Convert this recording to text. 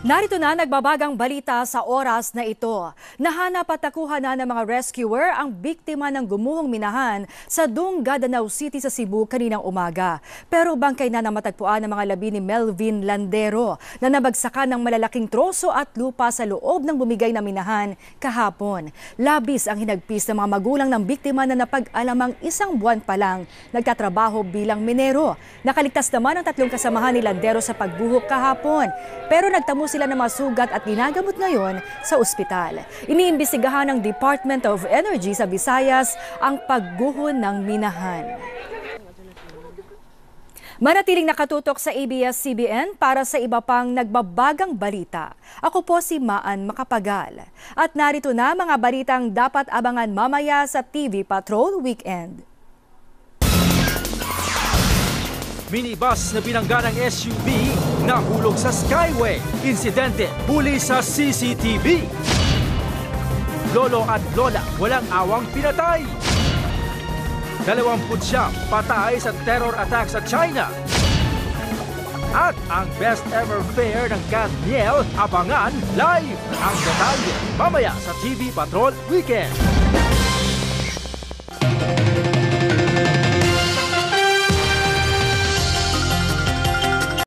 Narito na nagbabagang balita sa oras na ito. Nahanap at nakuha na ng mga rescuer ang biktima ng gumuhong minahan sa Dungga, Danau City sa Cebu kaninang umaga. Pero bangkay na namatagpuan ng mga labi ni Melvin Landero na nabagsakan ng malalaking troso at lupa sa loob ng bumigay na minahan kahapon. Labis ang hinagpis ng mga magulang ng biktima na napag-alamang isang buwan pa lang nagtatrabaho bilang minero. Nakaligtas naman ang tatlong kasamahan ni Landero sa pagbuhok kahapon. Pero nagtamo sila ng mga sugat at ginagamot ngayon sa ospital. Iniimbestigahan ng Department of Energy sa Visayas ang pagguhon ng minahan. Manatiling nakatutok sa ABS-CBN para sa iba pang nagbabagang balita. Ako po si Maan Macapagal. At narito na mga balitang dapat abangan mamaya sa TV Patrol Weekend. Minibus na binangga ng SUV nahulog sa Skyway. Insidente, huli sa CCTV. Lolo at lola walang awang pinatay. 20 patay sa terror attack sa China. At ang best ever fair ng Katniel, abangan live ang detalye mamaya sa TV Patrol Weekend.